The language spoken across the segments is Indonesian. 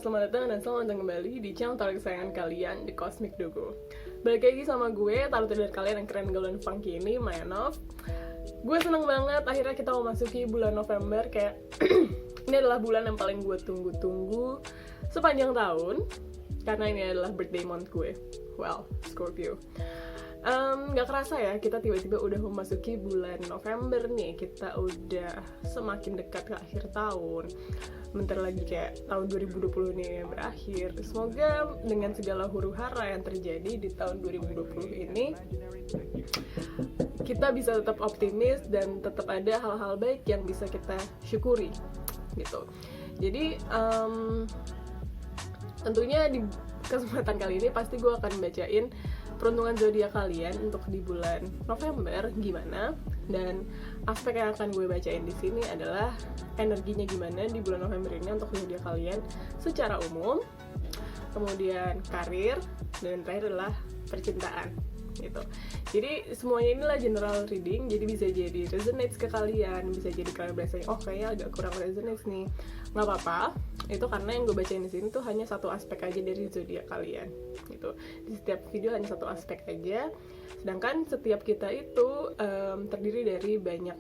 selamat datang dan selamat datang kembali di channel taruh kesayangan kalian, The Cosmic Dogo. Balik lagi sama gue, taruh dari kalian yang keren, gaul, dan funky ini, Mayanov. Gue seneng banget, akhirnya kita mau masuki bulan November. Kayak, ini adalah bulan yang paling gue tunggu-tunggu sepanjang tahun, karena ini adalah birthday month gue. Well, Scorpio. Gak kerasa ya, kita tiba-tiba udah memasuki bulan November nih. Kita udah semakin dekat ke akhir tahun. Bentar lagi kayak tahun 2020 ini berakhir. Semoga dengan segala huru-hara yang terjadi di tahun 2020 ini, kita bisa tetap optimis dan tetap ada hal-hal baik yang bisa kita syukuri gitu. Jadi tentunya di kesempatan kali ini pasti gue akan bacain peruntungan zodiak kalian untuk di bulan November gimana, dan aspek yang akan gue bacain di sini adalah energinya gimana di bulan November ini untuk zodiak kalian secara umum, kemudian karir, dan terakhir adalah percintaan gitu. Jadi semuanya inilah general reading, jadi bisa jadi resonates ke kalian, bisa jadi kalian berasa oh kayaknya agak kurang resonates nih, nggak apa-apa. Itu karena yang gue bacain di sini tuh hanya satu aspek aja dari zodiak kalian gitu. Di setiap video hanya satu aspek aja, sedangkan setiap kita itu terdiri dari banyak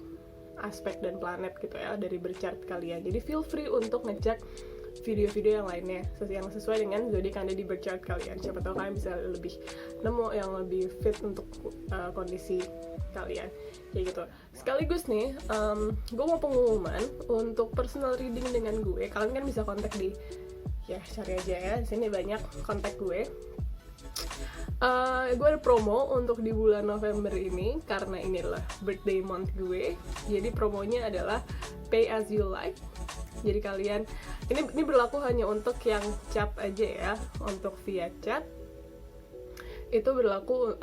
aspek dan planet gitu ya, dari berchart kalian. Jadi feel free untuk ngecek video-video yang lainnya yang sesuai dengan zodiak yang ada di berchart kalian. Siapa tahu kalian bisa lebih nemu yang lebih fit untuk kondisi kalian kayak gitu. Sekaligus nih, gue mau pengumuman untuk personal reading dengan gue. Kalian kan bisa kontak di, ya cari aja ya, di sini banyak kontak gue. Gue ada promo untuk di bulan November ini karena ini adalah birthday month gue. Jadi promonya adalah pay as you like. Jadi kalian, ini berlaku hanya untuk yang chat aja ya. Untuk via chat itu berlaku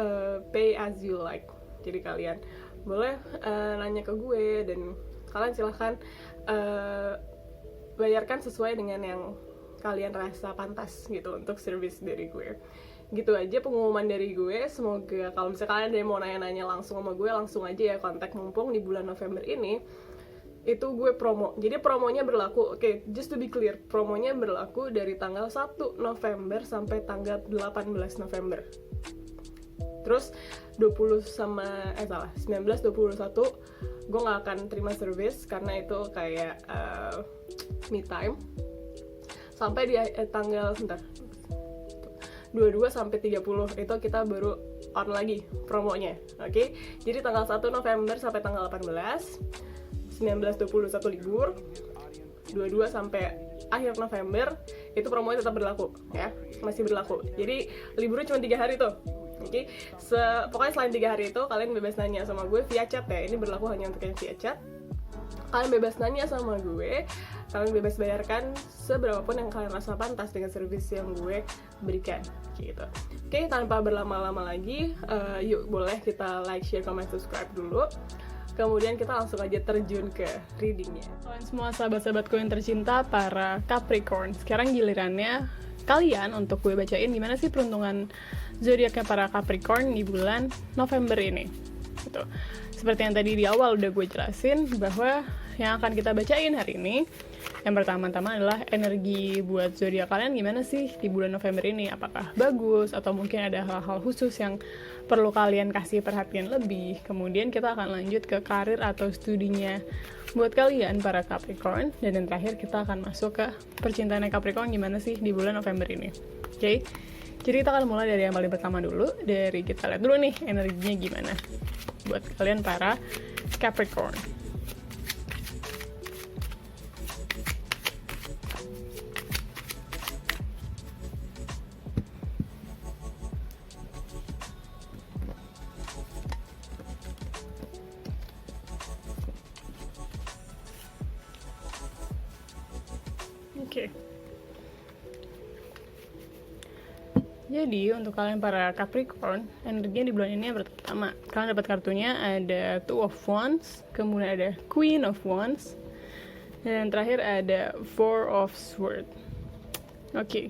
pay as you like. Jadi kalian boleh nanya ke gue, dan kalian silahkan bayarkan sesuai dengan yang kalian rasa pantas gitu untuk service dari gue. Gitu aja pengumuman dari gue. Semoga kalau misalnya kalian ada yang mau nanya-nanya langsung sama gue, langsung aja ya kontak, mumpung di bulan November ini itu gue promo. Jadi promonya berlaku, oke, just to be clear, promonya berlaku dari tanggal 1 November sampai tanggal 18 November. Terus 19, 21 gue gak akan terima service karena itu kayak me time. Sampai di tanggal 22 sampai 30 itu kita baru on lagi promonya. Oke? Jadi tanggal 1 November sampai tanggal 18, 19-21 libur, 22 sampai akhir November itu promonya tetap berlaku ya, masih berlaku. Jadi liburnya cuma 3 hari tuh. Oke, pokoknya selain 3 hari itu kalian bebas nanya sama gue via chat ya. Ini berlaku hanya untuk yang via chat. Kalian bebas nanya sama gue, kalian bebas bayarkan seberapapun yang kalian rasa pantas dengan service yang gue berikan gitu. Oke, tanpa berlama-lama lagi, yuk boleh kita like, share, comment, subscribe dulu. Kemudian kita langsung aja terjun ke readingnya. Kalian semua sahabat-sahabatku yang tercinta, para Capricorn, sekarang gilirannya kalian untuk gue bacain gimana sih peruntungan zodiaknya para Capricorn di bulan November ini gitu. Seperti yang tadi di awal udah gue jelasin, bahwa yang akan kita bacain hari ini, yang pertama-tama adalah energi buat zodiak kalian gimana sih di bulan November ini. Apakah bagus, atau mungkin ada hal-hal khusus yang perlu kalian kasih perhatian lebih. Kemudian kita akan lanjut ke karir atau studinya buat kalian para Capricorn, dan yang terakhir kita akan masuk ke percintaannya Capricorn gimana sih di bulan November ini. Oke? Jadi kita akan mulai dari yang paling pertama dulu, dari kita lihat dulu nih energinya gimana buat kalian para Capricorn. Oke. Jadi untuk kalian para Capricorn, energinya di bulan ini yang pertama, kalian dapat kartunya ada Two of Wands, kemudian ada Queen of Wands, dan terakhir ada Four of Swords. Oke.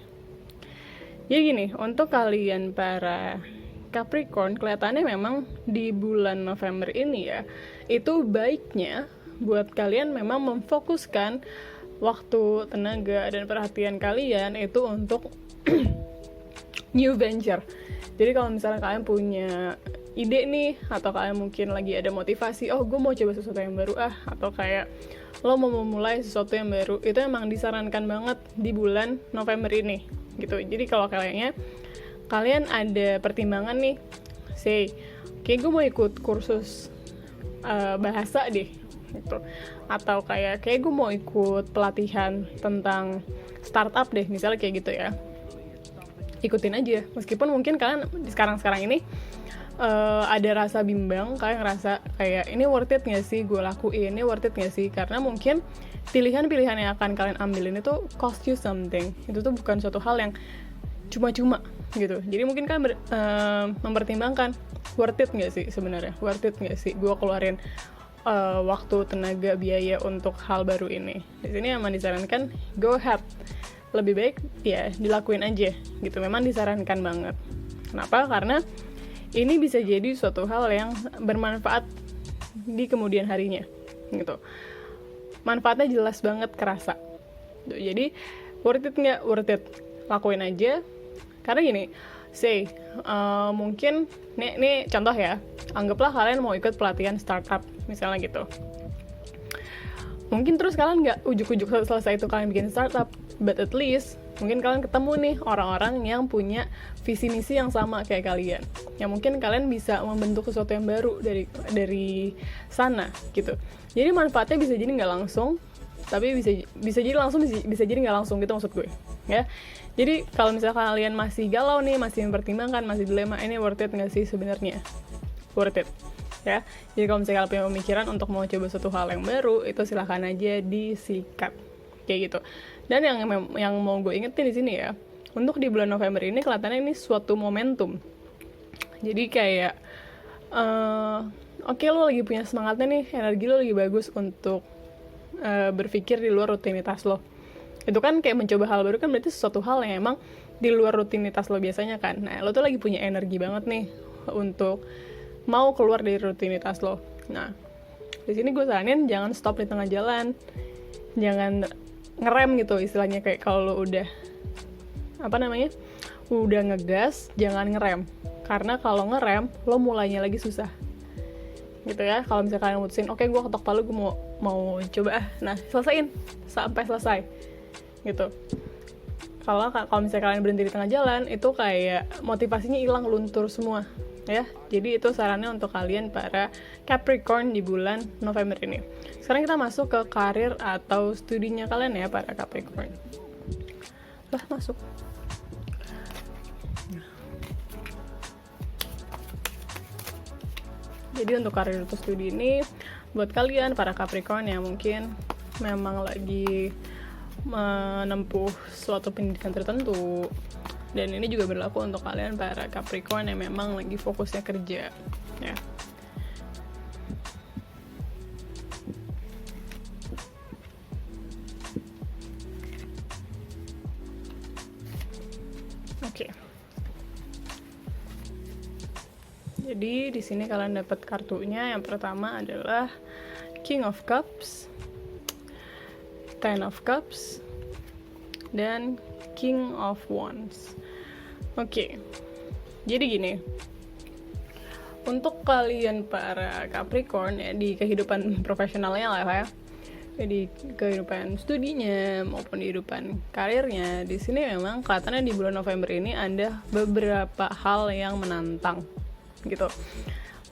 Jadi gini, untuk kalian para Capricorn, kelihatannya memang di bulan November ini ya, itu baiknya buat kalian memang memfokuskan waktu, tenaga, dan perhatian kalian itu untuk new venture. Jadi kalau misalnya kalian punya ide nih, atau kalian mungkin lagi ada motivasi, oh gue mau coba sesuatu yang baru atau kayak lo mau memulai sesuatu yang baru, itu emang disarankan banget di bulan November ini gitu. Jadi kalau kalian ada pertimbangan nih, say kayak gue mau ikut kursus bahasa deh gitu, atau kayak gue mau ikut pelatihan tentang startup deh misalnya kayak gitu ya, ikutin aja. Meskipun mungkin kalian sekarang ini ada rasa bimbang, kalian ngerasa kayak ini worth it gak sih gue lakuin, ini worth it gak sih, karena mungkin pilihan-pilihan yang akan kalian ambilin itu cost you something. Itu tuh bukan suatu hal yang cuma-cuma gitu. Jadi mungkin kalian mempertimbangkan worth it gak sih sebenarnya, worth it gak sih gue keluarin waktu, tenaga, biaya untuk hal baru ini. Di sini emang disarankan go ahead, lebih baik ya dilakuin aja gitu. Memang disarankan banget. Kenapa? Karena ini bisa jadi suatu hal yang bermanfaat di kemudian harinya gitu. Manfaatnya jelas banget kerasa. Jadi worth it nggak? Worth it. Lakuin aja. Karena gini, mungkin nih contoh ya. Anggaplah kalian mau ikut pelatihan startup misalnya gitu. Mungkin terus kalian nggak ujuk-ujuk selesai itu kalian bikin startup, but at least mungkin kalian ketemu nih orang-orang yang punya visi misi yang sama kayak kalian, yang mungkin kalian bisa membentuk sesuatu yang baru dari sana gitu. Jadi manfaatnya bisa jadi nggak langsung, tapi bisa jadi langsung, bisa jadi nggak langsung gitu maksud gue ya. Jadi kalau misalnya kalian masih galau nih, masih mempertimbangkan, masih dilema, ini worth it nggak sih sebenarnya? Worth it ya. Jadi kalau misalnya kalian punya pemikiran untuk mau coba suatu hal yang baru, itu silahkan aja disikat kayak gitu. Dan yang mau gue ingetin di sini ya, untuk di bulan November ini kelihatannya ini suatu momentum. Jadi kayak oke, lo lagi punya semangatnya nih, energi lo lagi bagus untuk berpikir di luar rutinitas lo. Itu kan kayak mencoba hal baru, kan berarti sesuatu hal yang emang di luar rutinitas lo biasanya kan. Nah, lo tuh lagi punya energi banget nih untuk mau keluar dari rutinitas lo. Nah, di sini gue saranin jangan stop di tengah jalan, jangan ngerem gitu istilahnya, kayak kalau lo udah udah ngegas, jangan ngerem, karena kalau ngerem lo mulainya lagi susah gitu ya. Kalau misalnya kalian mutusin, oke, gue ketok palu, gue mau coba nah selesaiin sampai selesai gitu. Kalau misalnya kalian berhenti di tengah jalan, itu kayak motivasinya hilang, luntur semua ya. Jadi itu sarannya untuk kalian para Capricorn di bulan November ini. Sekarang kita masuk ke karir atau studinya kalian ya para Capricorn. Masuk. Jadi untuk karir atau studi ini buat kalian para Capricorn yang mungkin memang lagi menempuh suatu pendidikan tertentu, dan ini juga berlaku untuk kalian para Capricorn yang memang lagi fokusnya kerja ya. Oke. Jadi di sini kalian dapat kartunya. Yang pertama adalah King of Cups, Ten of Cups, dan King of Wands. Oke. Jadi gini. Untuk kalian para Capricorn ya, di kehidupan profesionalnya lah ya. Jadi kehidupan studinya maupun di kehidupan karirnya, di sini memang kelihatannya di bulan November ini ada beberapa hal yang menantang gitu.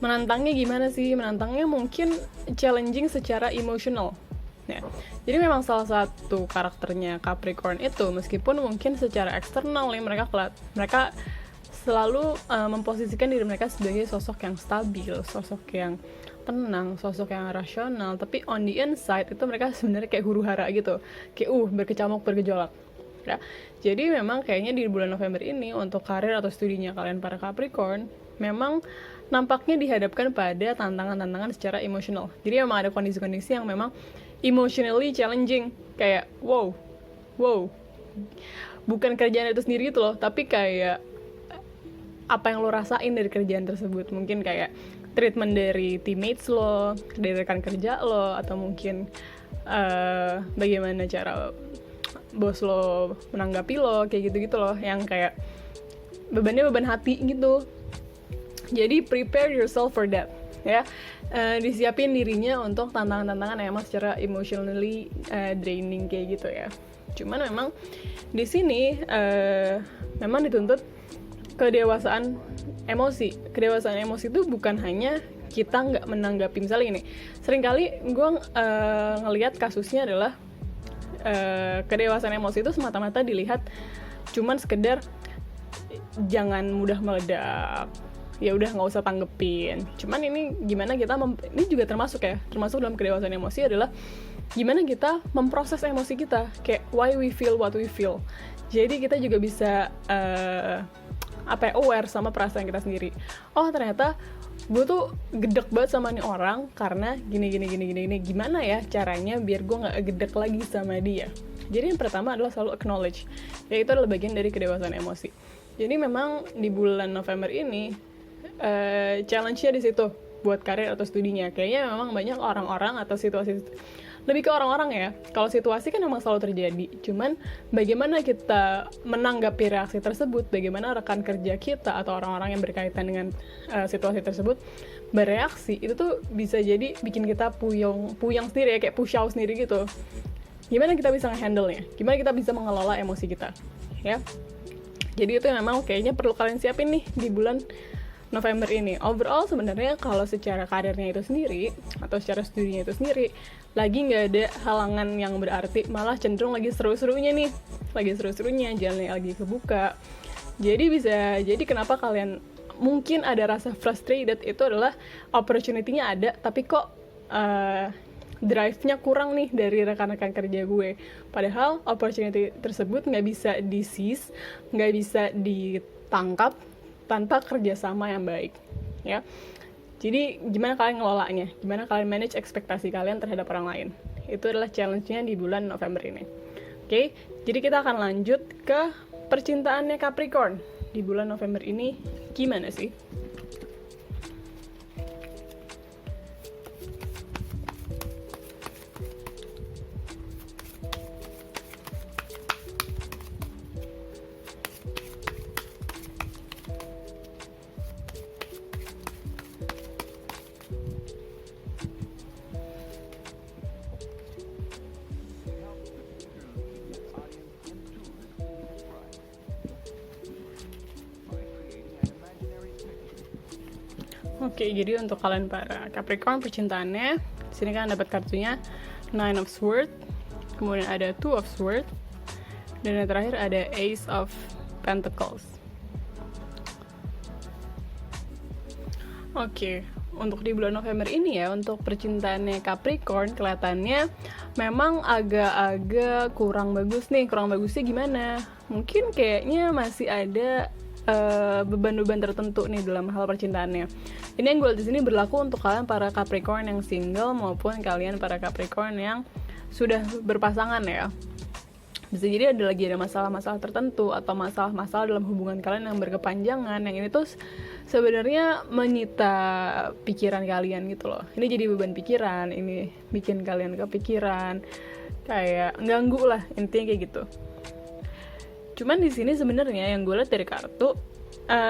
Menantangnya gimana sih? Menantangnya mungkin challenging secara emosional ya. Jadi memang salah satu karakternya Capricorn itu, meskipun mungkin secara eksternal ya mereka selalu memposisikan diri mereka sebagai sosok yang stabil, sosok yang tenang, sosok yang rasional, tapi on the inside itu mereka sebenarnya kayak huru-hara gitu, kayak berkecamuk, bergejolak ya. Jadi memang kayaknya di bulan November ini untuk karir atau studinya kalian para Capricorn memang nampaknya dihadapkan pada tantangan-tantangan secara emosional. Jadi memang ada kondisi-kondisi yang memang emotionally challenging, kayak wow, bukan kerjaan itu sendiri gitu loh, tapi kayak apa yang lo rasain dari kerjaan tersebut. Mungkin kayak treatment dari teammates lo, dari rekan kerja lo, atau mungkin bagaimana cara bos lo menanggapi lo, kayak gitu-gitu loh, yang kayak bebannya beban hati gitu. Jadi prepare yourself for that, ya. Disiapin dirinya untuk tantangan-tantangan yang emang secara emotionally draining kayak gitu ya. Cuman memang di sini memang dituntut kedewasaan emosi. Kedewasaan emosi itu bukan hanya kita nggak menanggapi, misalnya gini, seringkali gue ngelihat kasusnya adalah kedewasaan emosi itu semata-mata dilihat cuman sekedar jangan mudah meledak, ya udah nggak usah tanggepin. Cuman ini gimana kita ini juga termasuk dalam kedewasaan emosi adalah gimana kita memproses emosi kita, kayak why we feel what we feel. Jadi kita juga bisa aware sama perasaan kita sendiri. Oh ternyata gue tuh gedek banget sama nih orang karena gini. Gimana ya caranya biar gue nggak gedek lagi sama dia? Jadi yang pertama adalah selalu acknowledge, yaitu adalah bagian dari kedewasaan emosi. Jadi memang di bulan November ini challenge-nya di situ buat karir atau studinya. Kayaknya memang banyak orang-orang atau situasi, lebih ke orang-orang ya. Kalau situasi kan memang selalu terjadi. Cuman bagaimana kita menanggapi reaksi tersebut, bagaimana rekan kerja kita atau orang-orang yang berkaitan dengan situasi tersebut bereaksi, itu tuh bisa jadi bikin kita puyeng sendiri ya, kayak pushau sendiri gitu. Gimana kita bisa nge-handle-nya? Gimana kita bisa mengelola emosi kita? Ya. Jadi itu memang kayaknya perlu kalian siapin nih di bulan November ini. Overall sebenarnya kalau secara karirnya itu sendiri atau secara studinya itu sendiri lagi nggak ada halangan yang berarti, malah cenderung lagi seru-serunya nih, jalannya lagi kebuka. Jadi kenapa kalian mungkin ada rasa frustrated itu adalah opportunity-nya ada tapi kok drive-nya kurang nih dari rekan-rekan kerja gue. Padahal opportunity tersebut nggak bisa di-seize, nggak bisa ditangkap tanpa kerjasama yang baik, ya. Jadi gimana kalian ngelolanya? Gimana kalian manage ekspektasi kalian terhadap orang lain? Itu adalah challenge-nya di bulan November ini. Oke, jadi kita akan lanjut ke percintaannya Capricorn di bulan November ini. Gimana sih? Oke, jadi untuk kalian para Capricorn percintaannya, di sini kan dapat kartunya Nine of Swords, kemudian ada Two of Swords, dan yang terakhir ada Ace of Pentacles. Oke, untuk di bulan November ini ya, untuk percintaannya Capricorn kelihatannya memang agak-agak kurang bagus nih. Kurang bagusnya gimana? Mungkin kayaknya masih ada beban-beban tertentu nih dalam hal percintaannya. Ini yang gue lihat di sini berlaku untuk kalian para Capricorn yang single maupun kalian para Capricorn yang sudah berpasangan ya. Bisa jadi ada masalah-masalah tertentu atau masalah-masalah dalam hubungan kalian yang berkepanjangan, yang ini tuh sebenarnya menyita pikiran kalian gitu loh. Ini jadi beban pikiran, ini bikin kalian kepikiran, kayak ganggu lah, intinya kayak gitu. Cuman di sini sebenarnya yang gue lihat dari kartu,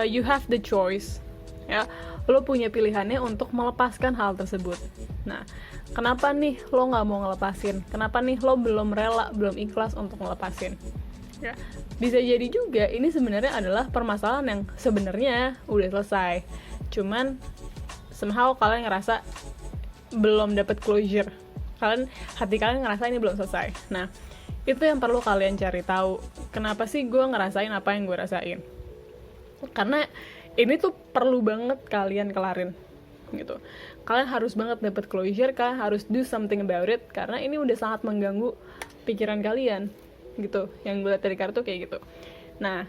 you have the choice, ya, lo punya pilihannya untuk melepaskan hal tersebut. Nah, kenapa nih lo nggak mau ngelepasin? Kenapa nih lo belum rela, belum ikhlas untuk ngelepasin? Ya, bisa jadi juga ini sebenarnya adalah permasalahan yang sebenarnya udah selesai. Cuman somehow kalian ngerasa belum dapat closure. Hati kalian ngerasa ini belum selesai. Nah, itu yang perlu kalian cari tahu. Kenapa sih gue ngerasain apa yang gue rasain? Karena ini tuh perlu banget kalian kelarin gitu. Kalian harus banget dapat closure, kalian harus do something about it karena ini udah sangat mengganggu pikiran kalian gitu. Yang gue lihat dari kartu kayak gitu. Nah,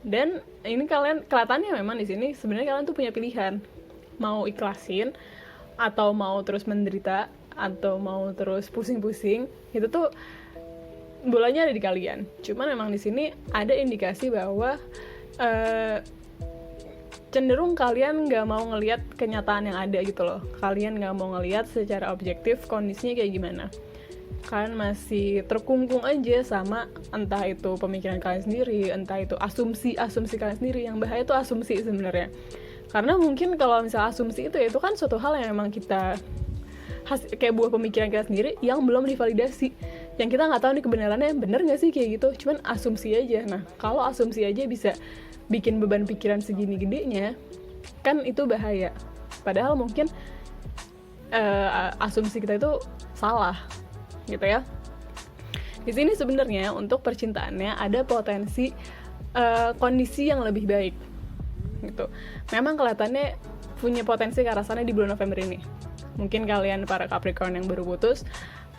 dan ini kalian kelihatannya memang di sini sebenarnya kalian tuh punya pilihan. Mau ikhlasin atau mau terus menderita atau mau terus pusing-pusing. Itu tuh bolanya ada di kalian. Cuman memang di sini ada indikasi bahwa cenderung kalian nggak mau ngelihat kenyataan yang ada gitu loh. Kalian nggak mau ngelihat secara objektif kondisinya kayak gimana. kalian masih terkungkung aja sama entah itu pemikiran kalian sendiri, entah itu asumsi kalian sendiri. Yang bahaya itu asumsi sebenarnya, karena mungkin kalau misalnya asumsi itu kan suatu hal yang emang kita kayak buah pemikiran kita sendiri yang belum divalidasi, yang kita nggak tahu nih kebenarannya bener nggak sih kayak gitu, cuman asumsi aja. Nah kalau asumsi aja bisa bikin beban pikiran segini gedenya, kan itu bahaya. Padahal mungkin asumsi kita itu salah gitu ya. Di sini sebenarnya untuk percintaannya ada potensi kondisi yang lebih baik gitu. Memang kelihatannya punya potensi ke arah sana di bulan November ini. Mungkin kalian para Capricorn yang baru putus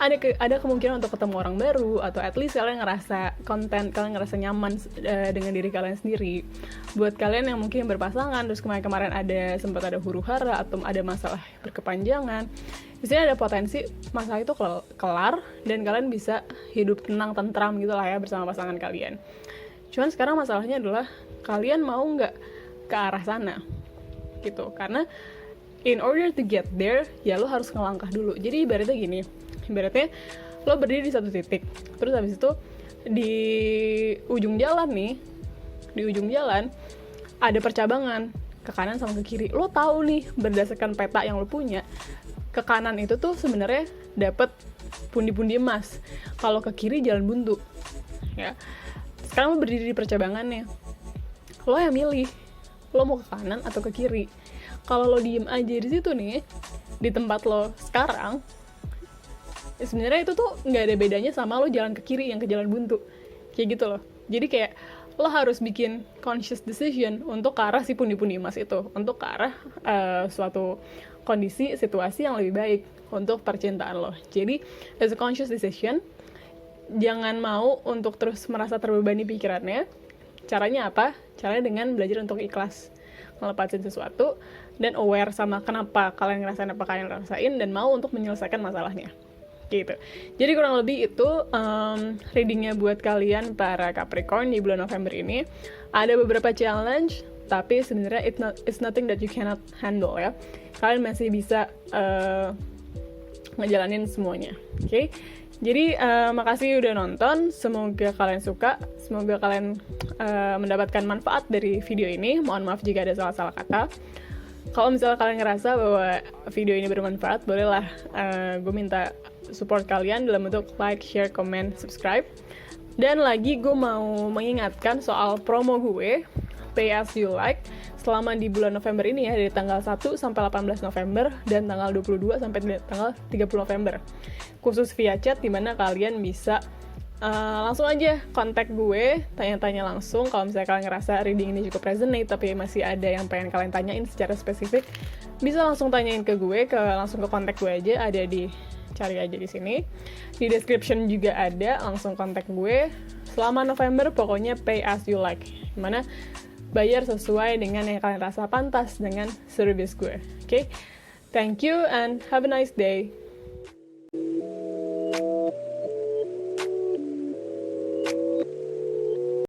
ada kemungkinan untuk ketemu orang baru, atau at least kalian ngerasa konten, kalian ngerasa nyaman dengan diri kalian sendiri. Buat kalian yang mungkin berpasangan, terus kemarin ada sempat ada huru-hara atau ada masalah berkepanjangan, di sini ada potensi masalah itu kelar dan kalian bisa hidup tenang, tentram gitu lah ya bersama pasangan kalian. Cuman sekarang masalahnya adalah kalian mau nggak ke arah sana gitu, karena in order to get there ya lo harus ngelangkah dulu. Jadi ibaratnya gini, ibaratnya lo berdiri di satu titik, terus habis itu di ujung jalan ada percabangan ke kanan sama ke kiri. Lo tahu nih berdasarkan peta yang lo punya, ke kanan itu tuh sebenarnya dapat pundi-pundi emas, kalau ke kiri jalan buntu ya. Sekarang lo berdiri di percabangannya, lo yang milih lo mau ke kanan atau ke kiri. Kalau lo diem aja di situ nih, di tempat lo sekarang, sebenarnya itu tuh nggak ada bedanya sama lo jalan ke kiri yang ke jalan buntu kayak gitu loh. Jadi kayak lo harus bikin conscious decision untuk ke arah si pundi-pundi emas itu, untuk ke arah suatu kondisi situasi yang lebih baik untuk percintaan lo. Jadi as a conscious decision, jangan mau untuk terus merasa terbebani pikirannya. Caranya apa? Caranya dengan belajar untuk ikhlas, ngelepasin sesuatu, dan aware sama kenapa kalian ngerasain apa kalian rasain, dan mau untuk menyelesaikan masalahnya gitu. Jadi kurang lebih itu readingnya buat kalian para Capricorn di bulan November ini. Ada beberapa challenge, tapi sebenarnya it's nothing that you cannot handle ya. Kalian masih bisa ngejalanin semuanya. Oke? Jadi makasih udah nonton, semoga kalian suka, semoga kalian mendapatkan manfaat dari video ini. Mohon maaf jika ada salah-salah kata. Kalau misalnya kalian ngerasa bahwa video ini bermanfaat, bolehlah gue minta support kalian dalam bentuk like, share, comment, subscribe. Dan lagi gue mau mengingatkan soal promo gue, Pay As You Like, selama di bulan November ini ya, dari tanggal 1 sampai 18 November dan tanggal 22 sampai tanggal 30 November. Khusus via chat, dimana kalian bisa langsung aja kontak gue, tanya-tanya langsung. Kalau misalnya kalian ngerasa reading ini cukup resonate, tapi masih ada yang pengen kalian tanyain secara spesifik, bisa langsung tanyain ke gue, langsung ke kontak gue aja, cari aja di sini. Di description juga ada, langsung kontak gue. Selama November pokoknya pay as you like, dimana bayar sesuai dengan yang kalian rasa pantas dengan service gue. Okay? Thank you and have a nice day.